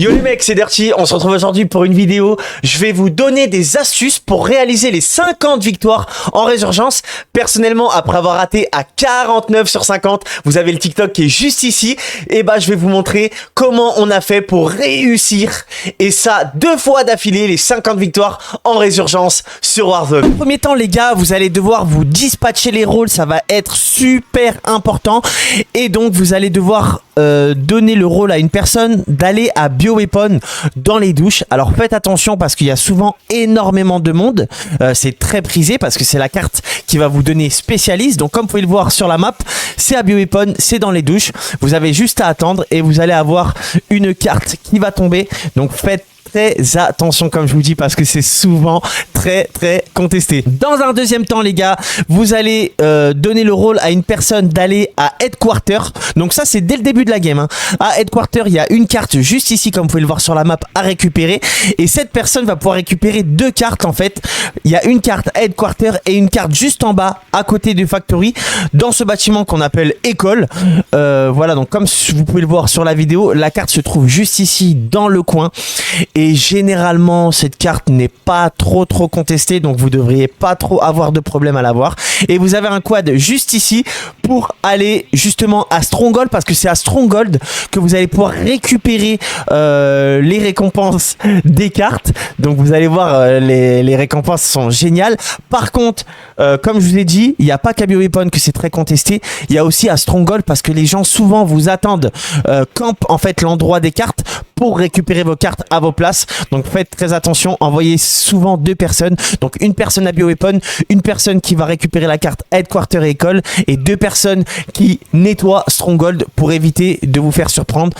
Yo les mecs, c'est Dirty, on se retrouve aujourd'hui pour une vidéo. Je vais vous donner des astuces pour réaliser les 50 victoires en résurgence. Personnellement, après avoir raté à 49 sur 50, vous avez le TikTok qui est juste ici. Et bah je vais vous montrer comment on a fait pour réussir. Et ça, 2 fois d'affilée, les 50 victoires en résurgence sur Warzone. Premier temps les gars, vous allez devoir vous dispatcher les rôles, ça va être super important. Et donc vous allez devoir donner le rôle à une personne d'aller à Bioweapon dans les douches. Alors faites attention parce qu'il y a souvent énormément de monde. C'est très prisé parce que c'est la carte qui va vous donner spécialiste. Donc comme vous pouvez le voir sur la map, c'est à Bioweapon, c'est dans les douches. Vous avez juste à attendre et vous allez avoir une carte qui va tomber. Donc faites très attention comme je vous dis parce que c'est souvent très contesté. Dans un deuxième temps les gars, vous allez donner le rôle à une personne d'aller à Headquarter. Donc ça c'est dès le début de la game hein. À Headquarter il y a une carte juste ici comme vous pouvez le voir sur la map à récupérer. Et cette personne va pouvoir récupérer 2 cartes en fait. Il y a une carte à Headquarter et une carte juste en bas à côté du Factory dans ce bâtiment qu'on appelle école. Voilà donc comme vous pouvez le voir sur la vidéo, la carte se trouve juste ici dans le coin. Et généralement, cette carte n'est pas trop contestée, donc vous devriez pas trop avoir de problème à l'avoir. Et vous avez un quad juste ici pour aller justement à Stronghold, parce que c'est à Stronghold que vous allez pouvoir récupérer les récompenses des cartes. Donc vous allez voir, les récompenses sont géniales. Par contre, comme je vous ai dit, il n'y a pas qu'à Bioweapon que c'est très contesté. Il y a aussi à Stronghold parce que les gens souvent vous attendent camp en fait l'endroit des cartes pour récupérer vos cartes à vos places. Donc faites très attention, envoyez souvent 2 personnes. Donc une personne à Bioweapon, une personne qui va récupérer la carte Headquarter et école et 2 personnes qui nettoient Stronghold pour éviter de vous faire surprendre.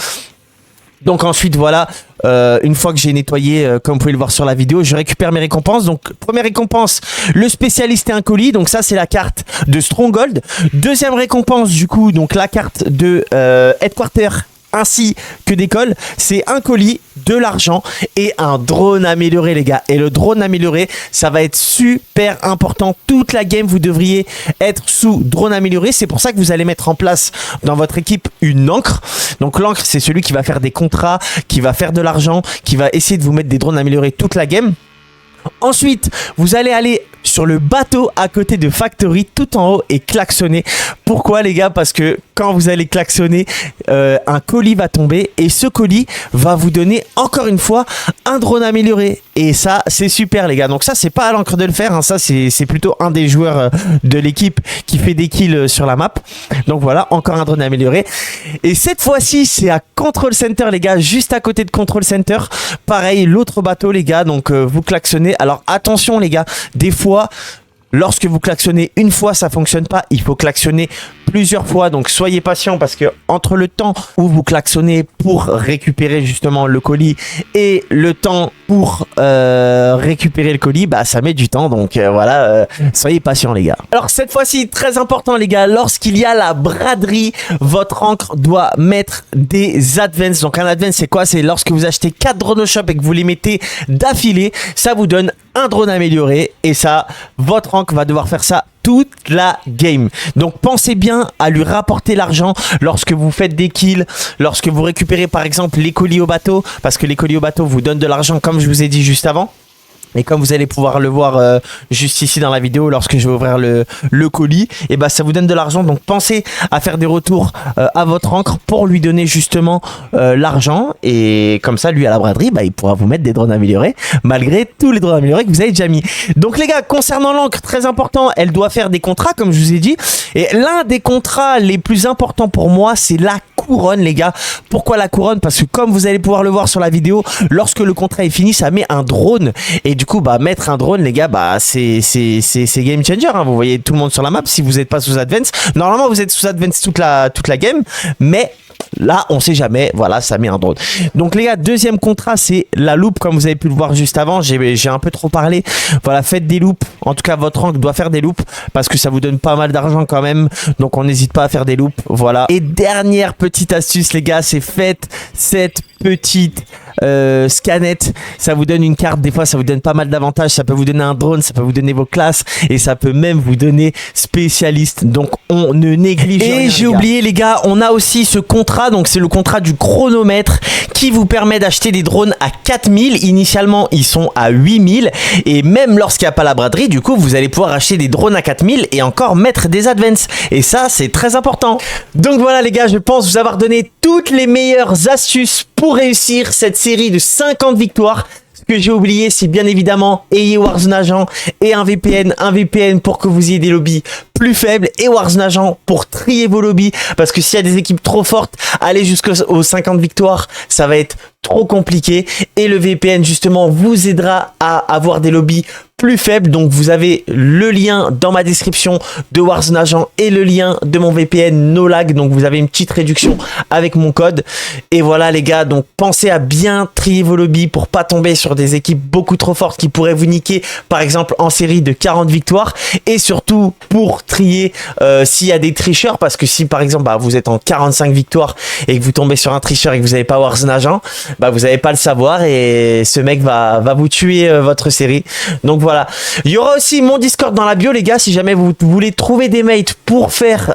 Donc ensuite voilà, une fois que j'ai nettoyé comme vous pouvez le voir sur la vidéo, je récupère mes récompenses. Donc première récompense, le spécialiste et un colis, donc ça c'est la carte de Stronghold. Deuxième récompense du coup, donc la carte de Headquarter ainsi que d'école, c'est un colis, de l'argent et un drone amélioré les gars. Et le drone amélioré, ça va être super important. Toute la game, vous devriez être sous drone amélioré. C'est pour ça que vous allez mettre en place dans votre équipe une encre. Donc l'encre, c'est celui qui va faire des contrats, qui va faire de l'argent, qui va essayer de vous mettre des drones améliorés toute la game. Ensuite, vous allez aller sur le bateau à côté de Factory tout en haut et klaxonner. Pourquoi les gars? Parce que quand vous allez klaxonner, un colis va tomber et ce colis va vous donner encore une fois un drone amélioré. Et ça, c'est super les gars. Donc ça, c'est pas à l'encre de le faire, hein. Ça, c'est plutôt un des joueurs de l'équipe qui fait des kills sur la map. Donc voilà, encore un drone amélioré. Et cette fois-ci, c'est à Control Center les gars, juste à côté de Control Center. Pareil, l'autre bateau les gars, donc vous klaxonnez. Alors attention les gars, des fois, lorsque vous klaxonnez une fois, ça fonctionne pas. Il faut klaxonner plusieurs fois, donc soyez patient parce que entre le temps où vous klaxonnez pour récupérer justement le colis et le temps pour récupérer le colis, bah ça met du temps, donc voilà, soyez patient les gars. Alors cette fois-ci, très important les gars, lorsqu'il y a la braderie, votre encre doit mettre des advances. Donc un advance c'est quoi? C'est lorsque vous achetez 4 drones au shop et que vous les mettez d'affilée, ça vous donne un drone amélioré et ça, votre encre va devoir faire ça toute la game. Donc pensez bien à lui rapporter l'argent lorsque vous faites des kills, lorsque vous récupérez par exemple les colis au bateau, parce que les colis au bateau vous donnent de l'argent comme je vous ai dit juste avant. Et comme vous allez pouvoir le voir juste ici dans la vidéo, lorsque je vais ouvrir le colis, et bah ça vous donne de l'argent. Donc pensez à faire des retours à votre encre pour lui donner justement l'argent. Et comme ça, lui à la braderie, bah, il pourra vous mettre des drones améliorés malgré tous les drones améliorés que vous avez déjà mis. Donc les gars, concernant l'encre, très important, elle doit faire des contrats comme je vous ai dit. Et l'un des contrats les plus importants pour moi, c'est la couronne les gars. Pourquoi la couronne? Parce que comme vous allez pouvoir le voir sur la vidéo, lorsque le contrat est fini, ça met un drone. Et du coup, bah, mettre un drone, les gars, bah, c'est game changer. Hein. Vous voyez tout le monde sur la map. Si vous n'êtes pas sous advance, normalement, vous êtes sous advance toute la game. Mais là, on sait jamais. Voilà, ça met un drone. Donc, les gars, deuxième contrat, c'est la loupe. Comme vous avez pu le voir juste avant, j'ai un peu trop parlé. Voilà, faites des loupes. En tout cas, votre rank doit faire des loupes parce que ça vous donne pas mal d'argent quand même. Donc, on n'hésite pas à faire des loupes. Voilà. Et dernière petite astuce, les gars, c'est faites cette petite Scanet, ça vous donne une carte, des fois ça vous donne pas mal d'avantages, ça peut vous donner un drone, ça peut vous donner vos classes et ça peut même vous donner spécialiste. Donc on ne néglige rien. Et j'ai oublié les gars, on a aussi ce contrat, donc c'est le contrat du chronomètre qui vous permet d'acheter des drones à 4000. Initialement ils sont à 8000 et même lorsqu'il n'y a pas la braderie, du coup vous allez pouvoir acheter des drones à 4000 et encore mettre des advance. Et ça c'est très important. Donc voilà les gars, je pense vous avoir donné toutes les meilleures astuces pour réussir cette série de 50 victoires. Ce que j'ai oublié, c'est bien évidemment ayez Warzone Agent et un VPN pour que vous ayez des lobbies plus faibles et Warzone Agent pour trier vos lobbies, parce que s'il y a des équipes trop fortes, aller jusqu'aux 50 victoires, ça va être trop compliqué, et le VPN justement vous aidera à avoir des lobbies plus faibles. Donc vous avez le lien dans ma description de Warzone Agent et le lien de mon VPN No Lag, donc vous avez une petite réduction avec mon code. Et voilà les gars, donc pensez à bien trier vos lobbies pour pas tomber sur des équipes beaucoup trop fortes qui pourraient vous niquer, par exemple en série de 40 victoires, et surtout pour trier s'il y a des tricheurs, parce que si par exemple vous êtes en 45 victoires et que vous tombez sur un tricheur et que vous n'avez pas Warzone Agent, vous n'allez pas le savoir et ce mec va vous tuer votre série. Donc voilà, il y aura aussi mon Discord dans la bio les gars, si jamais vous voulez trouver des mates pour faire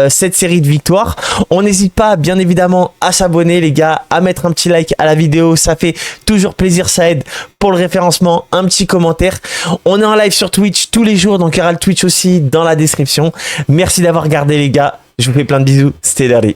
cette série de victoires. On n'hésite pas bien évidemment à s'abonner les gars, à mettre un petit like à la vidéo, ça fait toujours plaisir, ça aide pour le référencement, un petit commentaire. On est en live sur Twitch tous les jours, donc il y aura le Twitch aussi dans la description. Merci d'avoir regardé les gars, je vous fais plein de bisous, c'était Larry.